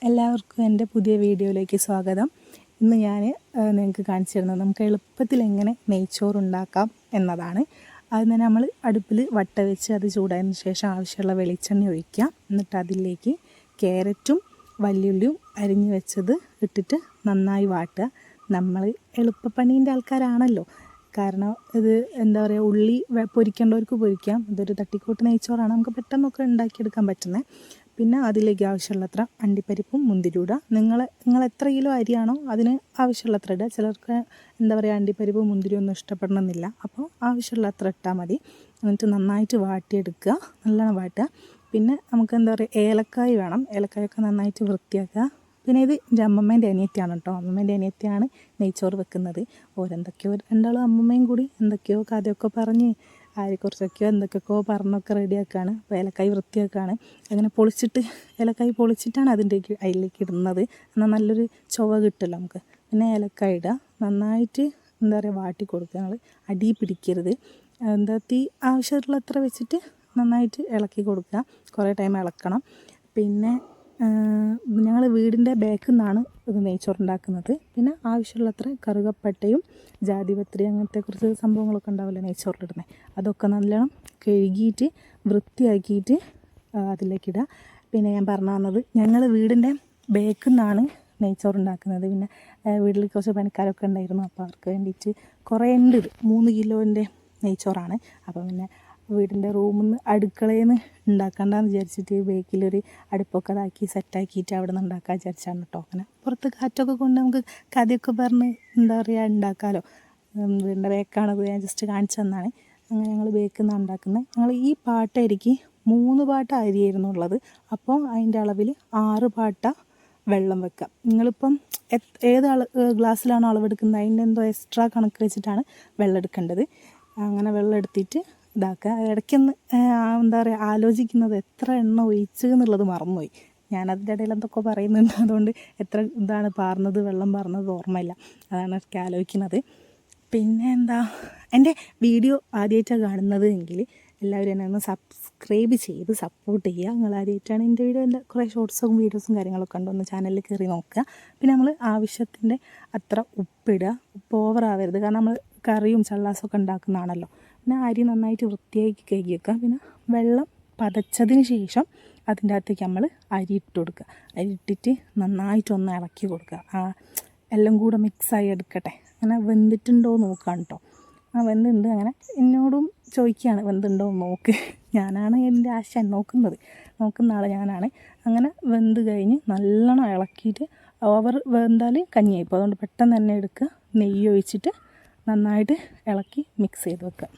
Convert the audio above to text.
എല്ലാവർക്കും എൻ്റെ പുതിയ വീഡിയോയിലേക്ക് സ്വാഗതം. ഇന്ന് ഞാൻ നിങ്ങൾക്ക് കാണിച്ചു തരുന്നത് നമുക്ക് എളുപ്പത്തിൽ എങ്ങനെ നെയ്ച്ചോറുണ്ടാക്കാം എന്നതാണ്. അതിന് നമ്മൾ അടുപ്പിൽ വട്ട വെച്ച് അത് ചൂടായതിനു ശേഷം ആവശ്യമുള്ള വെളിച്ചെണ്ണ ഒഴിക്കുക. എന്നിട്ട് അതിലേക്ക് ക്യാരറ്റും വല്യുള്ളിയും അരിഞ്ഞു വെച്ചത് ഇട്ടിട്ട് നന്നായി വാട്ടുക. നമ്മൾ എളുപ്പപ്പണീൻ്റെ ആൾക്കാരാണല്ലോ, കാരണം ഇത് എന്താ പറയുക, ഉള്ളി പൊരിക്കേണ്ടവർക്ക് പൊരിക്കാം. ഇതൊരു തട്ടിക്കൂട്ട് നെയ്ച്ചോറാണ്, നമുക്ക് പെട്ടെന്നൊക്കെ ഉണ്ടാക്കിയെടുക്കാൻ പറ്റുന്നത്. പിന്നെ അതിലേക്ക് ആവശ്യമുള്ളത്ര അണ്ടിപ്പരിപ്പും മുന്തിരി ഇടുക. നിങ്ങൾ എത്ര കിലോ അരിയാണോ അതിന് ആവശ്യമുള്ളത്ര ഇടുക. ചിലർക്ക് എന്താ പറയുക, അണ്ടിപ്പരിപ്പും മുന്തിരിയൊന്നും ഇഷ്ടപ്പെടണമെന്നില്ല, അപ്പോൾ ആവശ്യമുള്ളത്ര ഇട്ടാൽ മതി. എന്നിട്ട് നന്നായിട്ട് വാട്ടിയെടുക്കുക, നല്ലോണം വാട്ടുക. പിന്നെ നമുക്ക് എന്താ പറയുക, ഏലക്കായ് വേണം. ഏലക്കായൊക്കെ നന്നായിട്ട് വൃത്തിയാക്കുക. പിന്നെ ഇത് എൻ്റെ അമ്മമ്മേൻ്റെ അനിയത്തിയാണ് കേട്ടോ. അമ്മമ്മേൻ്റെ അനിയത്തിയാണ് നെയ്ച്ചോറ് വെക്കുന്നത്. ഓരെന്തൊക്കെയോ രണ്ടാളും അമ്മമ്മയും കൂടി എന്തൊക്കെയോ കഥയൊക്കെ പറഞ്ഞ് ആരെക്കുറിച്ചൊക്കെയോ എന്തൊക്കെയൊക്കെയോ പറഞ്ഞൊക്കെ റെഡിയാക്കുകയാണ്. അപ്പോൾ ഏലക്കായ് വൃത്തിയാക്കുകയാണ്. അങ്ങനെ പൊളിച്ചിട്ട് ഏലക്കായ് പൊളിച്ചിട്ടാണ് അതിലേക്ക് ഇടുന്നത്. എന്നാൽ നല്ലൊരു ചുവ കിട്ടുമല്ലോ നമുക്ക്. പിന്നെ ഏലക്കായ് ഇടുക, നന്നായിട്ട് എന്താ പറയുക വാട്ടി കൊടുക്കുക. ഞങ്ങൾ അടി പിടിക്കരുത്. തീ ആവശ്യമുള്ളത്ര വെച്ചിട്ട് നന്നായിട്ട് ഇളക്കി കൊടുക്കുക. കുറേ ടൈം ഇളക്കണം. പിന്നെ ഞങ്ങൾ വീടിൻ്റെ ബാക്കിൽ നിന്നാണ് ഇത് നെയ്ച്ചോറുണ്ടാക്കുന്നത്. പിന്നെ ആവശ്യമുള്ളത്ര കറുകപ്പട്ടയും ജാതിപത്രി അങ്ങനത്തെ കുറച്ച് സംഭവങ്ങളൊക്കെ ഉണ്ടാവില്ല നെയ്ച്ചോറിലിടുന്നത്, അതൊക്കെ നല്ലോണം കഴുകിയിട്ട് വൃത്തിയാക്കിയിട്ട് അതിലേക്കിടുക. പിന്നെ ഞാൻ പറഞ്ഞു തന്നത്, ഞങ്ങൾ വീടിൻ്റെ ബാക്കിൽ നിന്നാണ് നെയ്ച്ചോറുണ്ടാക്കുന്നത്. പിന്നെ വീട്ടിൽ കുറച്ച് പണിക്കാരൊക്കെ ഉണ്ടായിരുന്നു, അപ്പോൾ അവർക്ക് വേണ്ടിയിട്ട് കുറേ ഉണ്ട്. 3 കിലോൻ്റെ നെയ്ച്ചോറാണ്. അപ്പോൾ പിന്നെ വീടിൻ്റെ റൂമിൽ നിന്ന് അടുക്കളയിൽ നിന്ന് ഉണ്ടാക്കണ്ടെന്ന് വിചാരിച്ചിട്ട് ബേക്കിലൊരു അടുപ്പൊക്കെ ഇതാക്കി സെറ്റാക്കിയിട്ട് അവിടെ നിന്ന് ഉണ്ടാക്കാൻ വിചാരിച്ചാണ് കേട്ടോ. അങ്ങനെ പുറത്ത് കാറ്റൊക്കെ കൊണ്ട് നമുക്ക് കഥയൊക്കെ പറഞ്ഞ് എന്താ പറയുക ഉണ്ടാക്കാമല്ലോ. വീടിൻ്റെ ബേക്കാണത്, ഞാൻ ജസ്റ്റ് കാണിച്ചു തന്നാണ്. അങ്ങനെ ഞങ്ങൾ ബേക്കിൽ നിന്നാണ് ഉണ്ടാക്കുന്നത്. ഞങ്ങൾ ഈ പാട്ടരിക്ക് 3 പാട്ട അരിയായിരുന്നു ഉള്ളത്. അപ്പോൾ അതിൻ്റെ അളവിൽ 6 പാട്ട വെള്ളം വെക്കുക. നിങ്ങളിപ്പം ഏത് ഗ്ലാസ്സിലാണോ അളവെടുക്കുന്നത് അതിൻ്റെ എന്തോ എക്സ്ട്രാ കണക്ക് വെച്ചിട്ടാണ് വെള്ളം എടുക്കേണ്ടത്. അങ്ങനെ വെള്ളം എടുത്തിട്ട് ഇതാക്കുക. ഇടയ്ക്കൊന്ന് എന്താ പറയുക, ആലോചിക്കുന്നത് എത്ര എണ്ണ ഒഴിച്ച് എന്നുള്ളത് മറന്നുപോയി. ഞാനതിൻ്റെ ഇടയിൽ എന്തൊക്കെ പറയുന്നുണ്ട്, അതുകൊണ്ട് എത്ര ഇതാണ് പാർന്നത്, വെള്ളം പാർന്നത് ഓർമ്മയില്ല. അതാണ് എനിക്ക് ആലോചിക്കുന്നത്. പിന്നെ എന്താ, എൻ്റെ വീഡിയോ ആദ്യമായിട്ടാണ് കാണുന്നത് എങ്കിൽ എല്ലാവരും എന്നെ ഒന്ന് സബ്സ്ക്രൈബ് ചെയ്ത് സപ്പോർട്ട് ചെയ്യുക. നിങ്ങൾ ആദ്യമായിട്ടാണ് എൻ്റെ വീഡിയോൻ്റെ കുറേ ഷോർട്സും വീഡിയോസും കാര്യങ്ങളൊക്കെ ഉണ്ട്, ഒന്ന് ചാനലിൽ കയറി നോക്കുക. പിന്നെ നമ്മൾ ആവശ്യത്തിൻ്റെ അത്ര ഉപ്പിടുക. ഉപ്പ് ഓവറാവരുത്, കാരണം നമ്മൾ കറിയും ചള്ളാസൊക്കെ ഉണ്ടാക്കുന്നതാണല്ലോ. പിന്നെ അരി നന്നായിട്ട് വൃത്തിയാക്കി കഴുകി വെക്കുക. പിന്നെ വെള്ളം പതച്ചതിന് ശേഷം അതിൻ്റെ അകത്തേക്ക് നമ്മൾ അരി ഇട്ട് കൊടുക്കുക. അരി ഇട്ടിട്ട് നന്നായിട്ടൊന്ന് ഇളക്കി കൊടുക്കുക. എല്ലാം കൂടെ മിക്സായി എടുക്കട്ടെ. അങ്ങനെ വെന്തിട്ടുണ്ടോ നോക്കാം കേട്ടോ. വെന്തുണ്ട്. അങ്ങനെ എന്നോടും ചോദിക്കുകയാണ് വെന്തുണ്ടോ നോക്ക്. ഞാനാണ് എൻ്റെ ആശാൻ നോക്കുന്ന ആൾ ഞാനാണ്. അങ്ങനെ വെന്ത് കഴിഞ്ഞ് നല്ലോണം ഇളക്കിയിട്ട് ഓവർ വെന്താൽ കഞ്ഞിയായിപ്പോൾ, അതുകൊണ്ട് പെട്ടെന്ന് തന്നെ എടുക്കുക. നെയ്യ് ഒഴിച്ചിട്ട് നന്നായിട്ട് ഇളക്കി മിക്സ് ചെയ്ത് വെക്കുക.